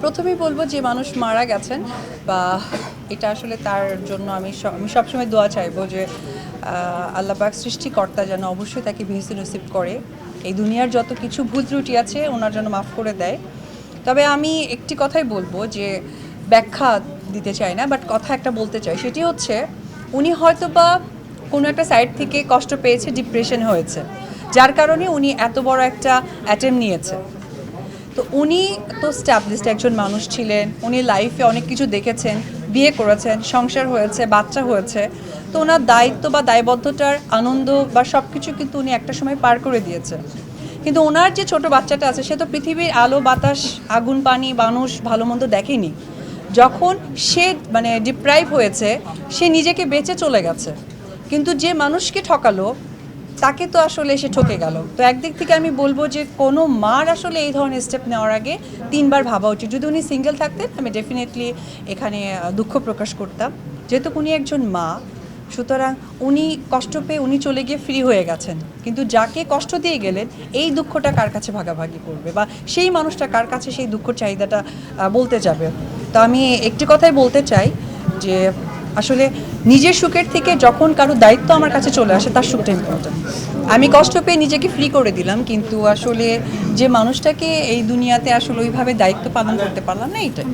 প্রথমেই বলবো যে মানুষ মারা গেছেন বা এটা আসলে তার জন্য আমি সবসময় দোয়া চাইবো যে আল্লাহ পাক সৃষ্টিকর্তা যেন অবশ্যই তাকে বেহেশত নসিব করে। এই দুনিয়ার যত কিছু ভুল ত্রুটি আছে ওনার জন্য মাফ করে দেয়। তবে আমি একটি কথাই বলবো যে ব্যাখ্যা দিতে চাই না, বাট কথা একটা বলতে চাই, সেটি হচ্ছে উনি হয়তোবা কোনো একটা সাইড থেকে কষ্ট পেয়েছে, ডিপ্রেশন হয়েছে, যার কারণে উনি এত বড় একটা অ্যাটেম্প নিয়েছে। তো উনি তো স্ট্যাবলিশড একজন মানুষ ছিলেন, উনি লাইফে অনেক কিছু দেখেছেন, বিয়ে করেছেন, সংসার হয়েছে, বাচ্চা হয়েছে। তো ওনার দায়িত্ব বা দায়বদ্ধতার আনন্দ বা সব কিছু কিন্তু উনি একটা সময় পার করে দিয়েছে। কিন্তু ওনার যে ছোট বাচ্চাটা আছে সে তো পৃথিবীর আলো বাতাস আগুন পানি মানুষ ভালো মন্দ দেখেনি। যখন সে ডিপ্রাইভ হয়েছে, সে নিজেকে বেঁচে চলে গেছে, কিন্তু যে মানুষকে ঠকালো তাকে তো আসলে সে ঠকে গেল। তো একদিক থেকে আমি বলবো যে কোনো মার আসলে এই ধরনের স্টেপ নেওয়ার আগে তিনবার ভাবা উচিত। যদি উনি সিঙ্গেল থাকতেন আমি ডেফিনেটলি এখানে দুঃখ প্রকাশ করতাম। যেহেতু উনি একজন মা, সুতরাং উনি কষ্ট পেয়ে উনি চলে গিয়ে ফ্রি হয়ে গেছেন, কিন্তু যাকে কষ্ট দিয়ে গেলেন এই দুঃখটা কার কাছে ভাগাভাগি করবে বা সেই মানুষটা কার কাছে সেই দুঃখ চাহিদাটা বলতে যাবে। তো আমি একটি কথাই বলতে চাই যে আসলে নিজের সুখের থেকে যখন কারো দায়িত্ব আমার কাছে চলে আসে তার সুখটা ইম্পর্টেন্ট। আমি কষ্ট পেয়ে নিজেকে ফ্রি করে দিলাম, কিন্তু আসলে যে মানুষটাকে এই দুনিয়াতে আসলে ওইভাবে দায়িত্ব পালন করতে পারলাম না, এইটাই।